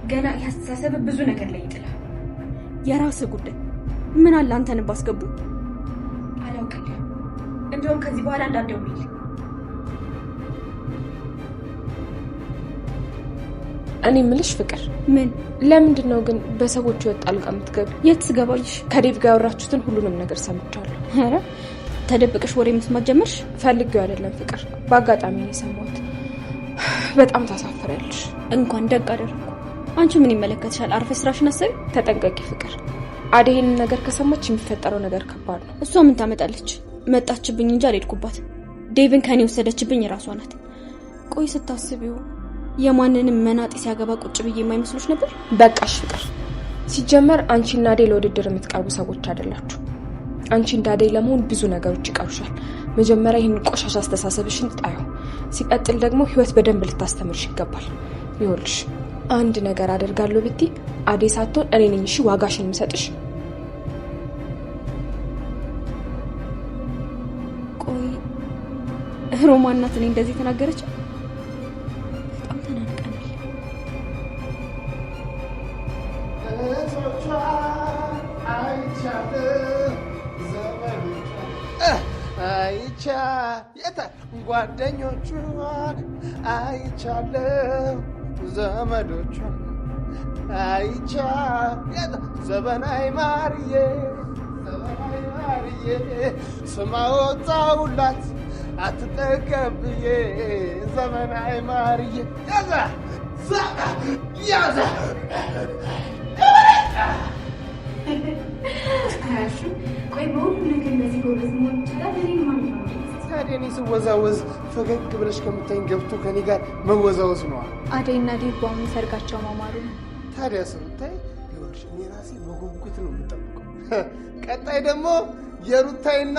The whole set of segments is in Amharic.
ገና ያስተሳሰብ ብዙ ነገር ላይ ይጥላል። የራስህ ጉዳይ። ምን አለ አንተን ባስገቡ። አላውቅልህም። እንደውም ከዚህ በኋላ እንዳትደውልልኝ። እኔ ምልሽ ፍቅር፣ ምን ለምንድን ነው ግን በሰዎች ወጣ ጣልቃ የምትገቢ? የት ትገባልሽ? ከዴቭ ጋር ያወራችሁትን ሁሉንም ነገር ሰምቻለሁ። ኧረ ተደብቀሽ ወሬ መስማት ጀመርሽ? ፈልጌው አይደለም ፍቅር፣ በአጋጣሚ ነው የሰማሁት። በጣም ታሳፍሪያለሽ። እንኳን ደግ አደረኩ። አንቺ ምን ይመለከትሻል? አርፈሽ ስራሽን አሰቢ። ተጠንቀቂ ፍቅር። አደይ ይሄንን ነገር ከሰማች የሚፈጠረው ነገር ከባድ ነው። እሷ ምን ታመጣለች? መጣችብኝ እንጂ አልሄድኩባት። ዴቭን ከኔ ወሰደችብኝ ራሷ ናት። ቆይ ስታስቢው የማንንም መናጤ ሲያገባ ቁጭ ብዬ የማይመስሉሽ ነበር? በቃሽ ፍቅር። ሲጀመር አንቺና አደይ ለውድድር የምትቀርቡ ሰዎች አይደላችሁ። አንቺ እንደ አደይ ለመሆን ብዙ ነገሮች ይቀሩሻል። መጀመሪያ ይህን ቆሻሻ አስተሳሰብሽን ጣዩ። ሲቀጥል ደግሞ ህይወት በደንብ ልታስተምርሽ ይገባል። ይኸውልሽ አንድ ነገር አደርጋለሁ ብትይ አደይ ሳትሆን እኔ ነኝ እሺ ዋጋሽን የምሰጥሽ። ቆይ ሮማን ናት እኔ እንደዚህ ተናገረች? በጣም ተናንቀናል። አይቻ የታ ጓደኞቹን አይቻለሁ ዘመዶቹን አይቻ የታ ዘበናይ ማርዬ ስማ ወጣሁላት አትጠገብዬ ዘመናይ ማርዬ ያዛ ያዛ ቆይ በሁሉም ነገር እንደዚህ ጎበዝ መሆን ይቻላል? እኔ ማን ነው? ታዲያ እኔ ስወዛወዝ ፈገግ ብለሽ ከምታይኝ ገብቶ ከኔ ጋር መወዛወዝ ነዋ። አደይና ዴቭ በአሁኑ ሰርጋቸው ማማሩ ነው። ታዲያ ስሩታይ ይኸውልሽ እኔ ራሴ በጉጉት ነው የምጠብቀው። ቀጣይ ደግሞ የሩታይና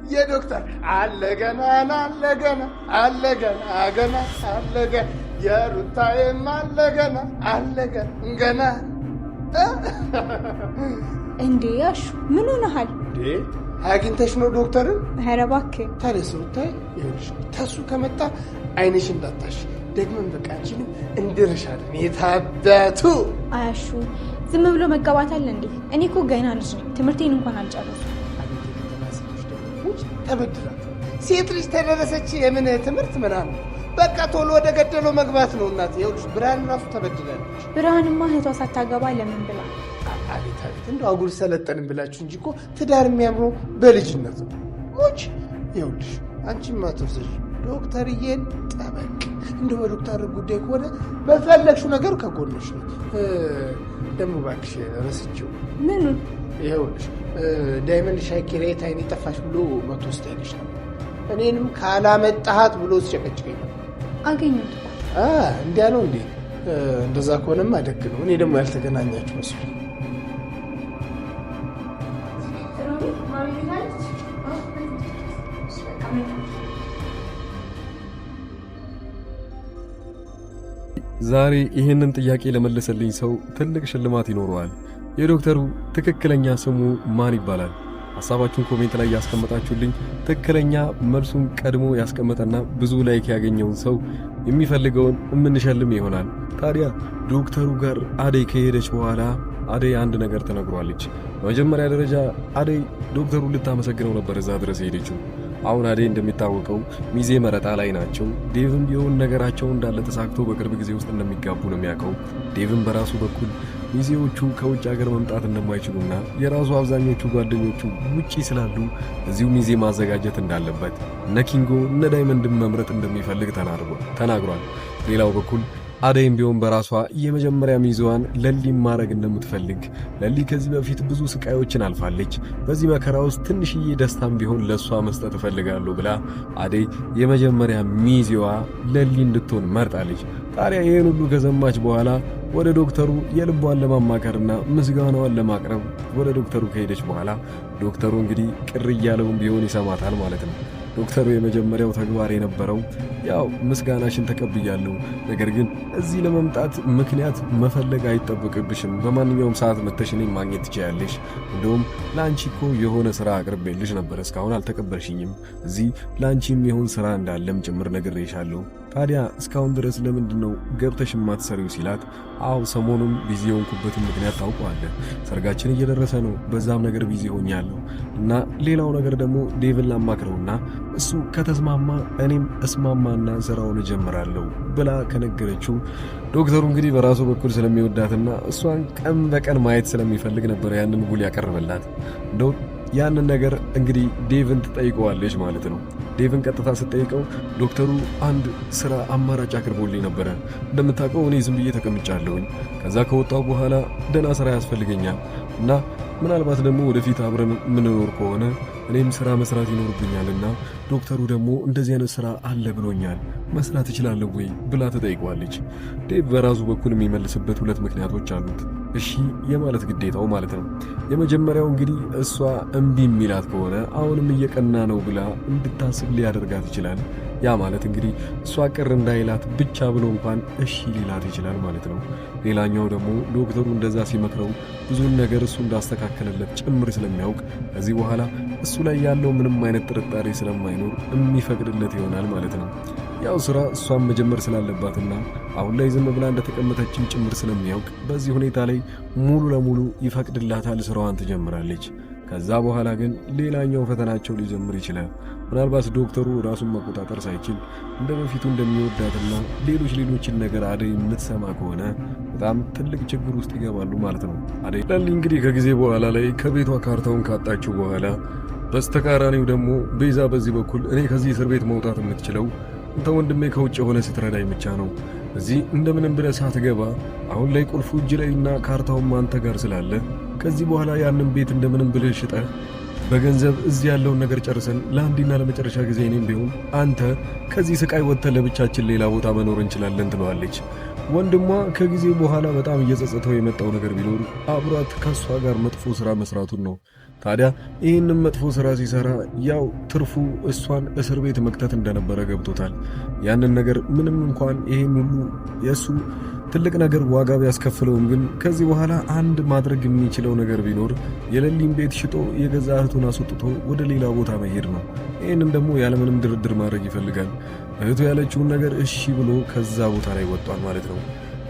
የዶክተር አለገና አለገና አለገና ገና አለገና የሩታይም አለገና አለገና ገና እንዴ ያሹ ምን ሆነሃል? እንዴ አግኝተሽ ነው ዶክተርን? ኧረ እባክህ። ታዲያ ስሩታይ ይኸውልሽ ተሱ ከመጣ አይንሽ እንዳታሽ ደግመን በቃ አንቺንም እንድርሻለን። የታበቱ አያሹ ዝም ብሎ መጋባት አለ እንዴ? እኔ እኮ ገና ልጅ ነኝ። ትምህርቴን እንኳን አልጨረስኩም። ተበድላት ሴት ልጅ ተደረሰች የምን ትምህርት ምናምን በቃ ቶሎ ወደ ገደለው መግባት ነው። እናት ይኸውልሽ ብርሃን ራሱ ተበድላለች። ብርሃንማ እህቷ ሳታገባ ለምን ብላ? አቤት አቤት እንደው አጉል ሰለጠንም ብላችሁ እንጂ እኮ ትዳር የሚያምረው በልጅነት ነው። ሞች ይኸውልሽ አንቺማ ተወሰሽ ዶክተርዬን ጠበቅ እንደው በዶክተር ጉዳይ ከሆነ በፈለግሽው ነገር ከጎንሽ ነው። ደግሞ እባክሽ ረስቼው ምኑን? ይኸውልሽ ዳይመንድ ሻኪሬት አይኔ ጠፋሽ ብሎ መቶ ውስጥ ያለሽ ነው። እኔንም ካላመጣሃት ብሎ ሲጨቀጭቀኝ ነው። አገኘሁት። እንዲያ ነው እንዴ? እንደዛ ከሆነማ ደግ ነው። እኔ ደግሞ ያልተገናኛችሁ መስሎኝ። ዛሬ ይህንን ጥያቄ ለመለሰልኝ ሰው ትልቅ ሽልማት ይኖረዋል። የዶክተሩ ትክክለኛ ስሙ ማን ይባላል? ሐሳባችሁን ኮሜንት ላይ ያስቀመጣችሁልኝ ትክክለኛ መልሱን ቀድሞ ያስቀመጠና ብዙ ላይክ ያገኘውን ሰው የሚፈልገውን የምንሸልም ይሆናል። ታዲያ ዶክተሩ ጋር አደይ ከሄደች በኋላ አደይ አንድ ነገር ተነግሯለች። በመጀመሪያ ደረጃ አደይ ዶክተሩ ልታመሰግነው ነበር እዛ ድረስ ሄደችው። አሁን አደይ እንደሚታወቀው ሚዜ መረጣ ላይ ናቸው። ዴቭም ቢሆን ነገራቸው እንዳለ ተሳክቶ በቅርብ ጊዜ ውስጥ እንደሚጋቡ ነው የሚያውቀው። ዴቭም በራሱ በኩል ሚዜዎቹ ከውጭ ሀገር መምጣት እንደማይችሉና የራሱ አብዛኞቹ ጓደኞቹ ውጪ ስላሉ እዚሁ ሚዜ ማዘጋጀት እንዳለበት እነ ኪንጎ እነ ዳይመንድን መምረጥ እንደሚፈልግ ተናግሯል። ሌላው በኩል አደይም ቢሆን በራሷ የመጀመሪያ ሚዜዋን ለሊን ማድረግ እንደምትፈልግ ለሊ ከዚህ በፊት ብዙ ስቃዮችን አልፋለች። በዚህ መከራ ውስጥ ትንሽዬ ደስታም ቢሆን ለሷ መስጠት እፈልጋለሁ ብላ አደይ የመጀመሪያ ሚዜዋ ለሊ እንድትሆን መርጣለች። ታዲያ ይህን ሁሉ ከሰማች በኋላ ወደ ዶክተሩ የልቧን ለማማከርና ምስጋናዋን ለማቅረብ ወደ ዶክተሩ ከሄደች በኋላ ዶክተሩ እንግዲህ ቅር እያለውም ቢሆን ይሰማታል ማለት ነው። ዶክተሩ የመጀመሪያው ተግባር የነበረው ያው ምስጋናሽን ተቀብያለሁ፣ ነገር ግን እዚህ ለመምጣት ምክንያት መፈለግ አይጠበቅብሽም፣ በማንኛውም ሰዓት መተሽ እኔን ማግኘት ትችያለሽ። እንደውም ለአንቺ እኮ የሆነ ስራ አቅርቤልሽ ነበር፣ እስካሁን አልተቀበልሽኝም። እዚህ ለአንቺም የሆን ስራ እንዳለም ጭምር ነግሬሻለሁ። ታዲያ እስካሁን ድረስ ለምንድነው ገብተሽ ማትሰሪው ሲላት አው ሰሞኑን ቢዚ ሆንኩበትን ምክንያት ታውቀዋለህ። ሰርጋችን እየደረሰ ነው፣ በዛም ነገር ቢዚ ሆኛለሁ እና ሌላው ነገር ደግሞ ዴቭን ላማክረውና እሱ ከተስማማ እኔም እስማማና ስራውን እጀምራለሁ ብላ ከነገረችው ዶክተሩ እንግዲህ በራሱ በኩል ስለሚወዳትና እሷን ቀን በቀን ማየት ስለሚፈልግ ነበር ያንን ውል ያቀርበላት። እንደው ያንን ነገር እንግዲህ ዴቭን ትጠይቀዋለች ማለት ነው። ዴቭን ቀጥታ ስትጠይቀው ዶክተሩ አንድ ስራ አማራጭ አቅርቦልኝ ነበረ። እንደምታውቀው እኔ ዝም ብዬ ተቀምጫለሁኝ። ከዛ ከወጣው በኋላ ደህና ስራ ያስፈልገኛል እና ምናልባት ደግሞ ወደፊት አብረን ምንኖር ከሆነ እኔም ስራ መስራት ይኖርብኛልና ዶክተሩ ደግሞ እንደዚህ አይነት ስራ አለ ብሎኛል፣ መስራት እችላለሁ ወይ ብላ ተጠይቀዋለች። ዴቭ በራሱ በኩል የሚመልስበት ሁለት ምክንያቶች አሉት። እሺ የማለት ግዴታው ማለት ነው። የመጀመሪያው እንግዲህ እሷ እምቢ የሚላት ከሆነ አሁንም እየቀና ነው ብላ እንድታስብ ሊያደርጋት ይችላል። ያ ማለት እንግዲህ እሷ ቅር እንዳይላት ብቻ ብሎ እንኳን እሺ ሊላት ይችላል ማለት ነው። ሌላኛው ደግሞ ዶክተሩ እንደዛ ሲመክረው ብዙን ነገር እሱ እንዳስተካከለለት ጭምር ስለሚያውቅ ከዚህ በኋላ እሱ ላይ ያለው ምንም አይነት ጥርጣሬ ስለማይኖር የሚፈቅድለት ይሆናል ማለት ነው። ያው ስራ እሷን መጀመር ስላለባትና አሁን ላይ ዝም ብላ እንደተቀመጠችም ጭምር ስለሚያውቅ በዚህ ሁኔታ ላይ ሙሉ ለሙሉ ይፈቅድላታል፣ ስራዋን ትጀምራለች። ከዛ በኋላ ግን ሌላኛው ፈተናቸው ሊጀምር ይችላል። ምናልባት ዶክተሩ ራሱን መቆጣጠር ሳይችል እንደ በፊቱ እንደሚወዳትና ሌሎችን ነገር አደይ የምትሰማ ከሆነ በጣም ትልቅ ችግር ውስጥ ይገባሉ ማለት ነው። አደይ ለሊ እንግዲህ ከጊዜ በኋላ ላይ ከቤቷ ካርታውን ካጣችው በኋላ በስተቃራኒው ደግሞ ቤዛ በዚህ በኩል እኔ ከዚህ እስር ቤት መውጣት የምትችለው አንተ ወንድሜ ከውጭ የሆነ ስትረዳኝ ብቻ ነው። እዚህ እንደምንም ብለህ ሳትገባ አሁን ላይ ቁልፉ እጅ ላይና ካርታውም አንተ ጋር ስላለ ከዚህ በኋላ ያንን ቤት እንደምንም ብለህ ሽጠህ በገንዘብ እዚህ ያለውን ነገር ጨርሰን ለአንዴና ለመጨረሻ ጊዜ እኔም ቢሆን አንተ ከዚህ ስቃይ ወጥተህ ለብቻችን ሌላ ቦታ መኖር እንችላለን ትለዋለች። ወንድሟ ከጊዜ በኋላ በጣም እየጸጸተው የመጣው ነገር ቢኖር አብሯት ከሷ ጋር መጥፎ ስራ መስራቱን ነው። ታዲያ ይህንን መጥፎ ስራ ሲሰራ ያው ትርፉ እሷን እስር ቤት መክተት እንደነበረ ገብቶታል። ያንን ነገር ምንም እንኳን ይህን ሁሉ የእሱ ትልቅ ነገር ዋጋ ቢያስከፍለውም ግን ከዚህ በኋላ አንድ ማድረግ የሚችለው ነገር ቢኖር የሌሊን ቤት ሽጦ የገዛ እህቱን አስወጥቶ ወደ ሌላ ቦታ መሄድ ነው። ይህንን ደግሞ ያለምንም ድርድር ማድረግ ይፈልጋል። እህቱ ያለችውን ነገር እሺ ብሎ ከዛ ቦታ ላይ ወጥቷል ማለት ነው።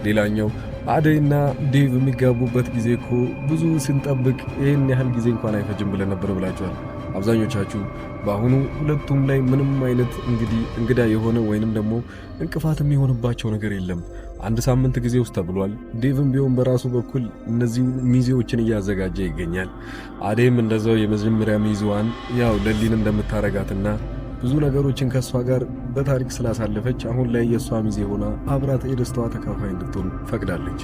ሌላኛው አደይና ዴቭ የሚጋቡበት ጊዜ እኮ ብዙ ስንጠብቅ ይህን ያህል ጊዜ እንኳን አይፈጅም ብለን ነበር ብላችኋል አብዛኞቻችሁ። በአሁኑ ሁለቱም ላይ ምንም አይነት እንግዲህ እንግዳ የሆነ ወይንም ደግሞ እንቅፋት የሚሆንባቸው ነገር የለም። አንድ ሳምንት ጊዜ ውስጥ ተብሏል። ዴቭም ቢሆን በራሱ በኩል እነዚህ ሚዜዎችን እያዘጋጀ ይገኛል። አደይም እንደዛው የመጀመሪያ ሚዜዋን ያው ለሊን እንደምታረጋትና ብዙ ነገሮችን ከሷ ጋር በታሪክ ስላሳለፈች አሁን ላይ የሷ ሚዜ ሆና አብራት የደስታዋ ተካፋይ እንድትሆን ፈቅዳለች።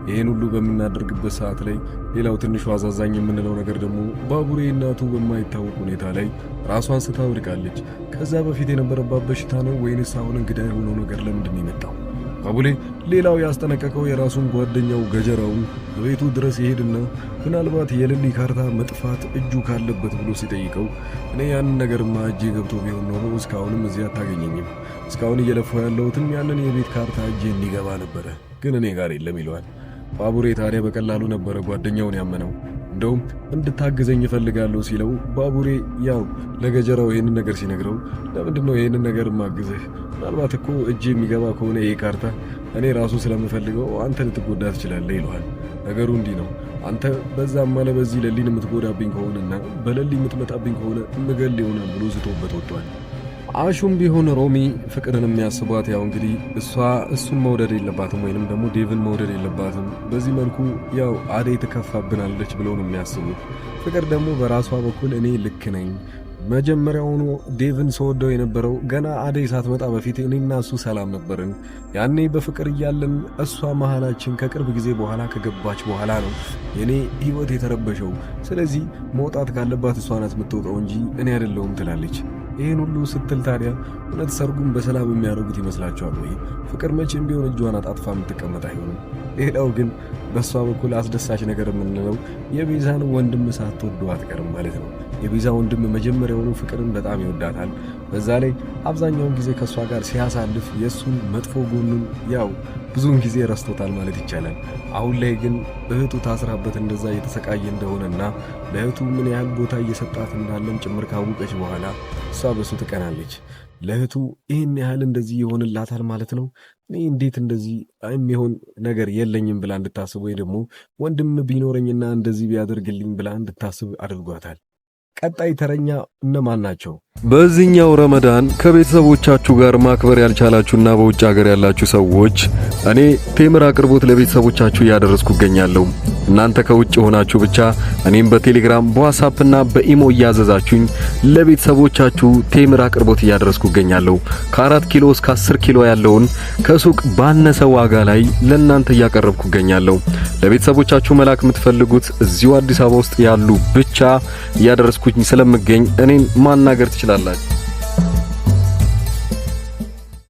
ይህን ሁሉ በምናደርግበት ሰዓት ላይ ሌላው ትንሹ አዛዛኝ የምንለው ነገር ደግሞ ባቡሬ እናቱ በማይታወቅ ሁኔታ ላይ ራሷን ስታ ወድቃለች። ከዛ በፊት የነበረባት በሽታ ነው ወይንስ አሁን እንግዳ የሆነው ነገር ለምንድን ነው የመጣው? ባቡሬ ሌላው ያስጠነቀቀው የራሱን ጓደኛው ገጀራውን በቤቱ ድረስ ይሄድና ምናልባት የሌሊ ካርታ መጥፋት እጁ ካለበት ብሎ ሲጠይቀው እኔ ያንን ነገርማ እጄ ገብቶ ቢሆን ኖሮ እስካሁንም እዚህ አታገኘኝም። እስካሁን እየለፋው ያለሁትም ያንን የቤት ካርታ እጄ እንዲገባ ነበረ፣ ግን እኔ ጋር የለም ይለዋል። ባቡሬ ታዲያ በቀላሉ ነበረ ጓደኛውን ያመነው። እንደውም እንድታግዘኝ እፈልጋለሁ ሲለው ባቡሬ ያው ለገጀራው ይህንን ነገር ሲነግረው ለምንድነው ይህንን ነገር ማግዝህ? ምናልባት እኮ እጅ የሚገባ ከሆነ ይሄ ካርታ እኔ ራሱ ስለምፈልገው አንተ ልትጎዳ ትችላለህ ይለዋል። ነገሩ እንዲህ ነው። አንተ በዛም ማለ በዚህ ለሊን የምትጎዳብኝ ከሆነና በለሊ የምትመጣብኝ ከሆነ እምገል ይሆናል ብሎ ዝቶበት ወጥቷል። አሹም ቢሆን ሮሚ ፍቅርን የሚያስቧት ያው እንግዲህ እሷ እሱን መውደድ የለባትም ወይንም ደግሞ ዴቭን መውደድ የለባትም። በዚህ መልኩ ያው አደይ ትከፋብናለች ብለው ነው የሚያስቡት። ፍቅር ደግሞ በራሷ በኩል እኔ ልክ ነኝ፣ መጀመሪያውኑ ዴቭን ሰወደው የነበረው ገና አደይ ሳትመጣ በፊት እኔና እሱ ሰላም ነበርን። ያኔ በፍቅር እያለን እሷ መሃላችን ከቅርብ ጊዜ በኋላ ከገባች በኋላ ነው የኔ ህይወት የተረበሸው። ስለዚህ መውጣት ካለባት እሷ ናት የምትወጣው እንጂ እኔ አይደለሁም ትላለች። ይህን ሁሉ ስትል ታዲያ እውነት ሰርጉን በሰላም የሚያደርጉት ይመስላችኋል ወይ? ፍቅር መቼም ቢሆን እጇን አጣጥፋ የምትቀመጥ አይሆንም። ሌላው ግን በእሷ በኩል አስደሳች ነገር የምንለው የቤዛን ወንድም ሳትወደው አትቀርም ማለት ነው። የቤዛ ወንድም መጀመሪያውኑ ፍቅርን በጣም ይወዳታል። በዛ ላይ አብዛኛውን ጊዜ ከእሷ ጋር ሲያሳልፍ የእሱን መጥፎ ጎኑን ያው ብዙውን ጊዜ ረስቶታል ማለት ይቻላል። አሁን ላይ ግን እህቱ ታስራበት እንደዛ እየተሰቃየ እንደሆነና ለእህቱ ምን ያህል ቦታ እየሰጣት እንዳለም ጭምር ካወቀች በኋላ እሷ በሱ ትቀናለች። ለእህቱ ይህን ያህል እንደዚህ ይሆንላታል ማለት ነው። እኔ እንዴት እንደዚህ የሚሆን ነገር የለኝም ብላ እንድታስብ ወይ ደግሞ ወንድም ቢኖረኝና እንደዚህ ቢያደርግልኝ ብላ እንድታስብ አድርጓታል። ቀጣይ ተረኛ እነማን ናቸው? በዚህኛው ረመዳን ከቤተሰቦቻችሁ ጋር ማክበር ያልቻላችሁና በውጭ ሀገር ያላችሁ ሰዎች እኔ ቴምር አቅርቦት ለቤተሰቦቻችሁ እያደረስኩ እገኛለሁ። እናንተ ከውጭ ሆናችሁ ብቻ እኔም በቴሌግራም በዋትስአፕና በኢሞ እያዘዛችሁኝ ለቤተሰቦቻችሁ ቴምር አቅርቦት እያደረስኩ እገኛለሁ። ከ4 ኪሎ እስከ 10 ኪሎ ያለውን ከሱቅ ባነሰ ዋጋ ላይ ለእናንተ እያቀረብኩ እገኛለሁ። ለቤተሰቦቻችሁ መላክ የምትፈልጉት እዚሁ አዲስ አበባ ውስጥ ያሉ ብቻ እያደረስኩኝ ስለምገኝ እኔን ማናገር ትችላላችሁ።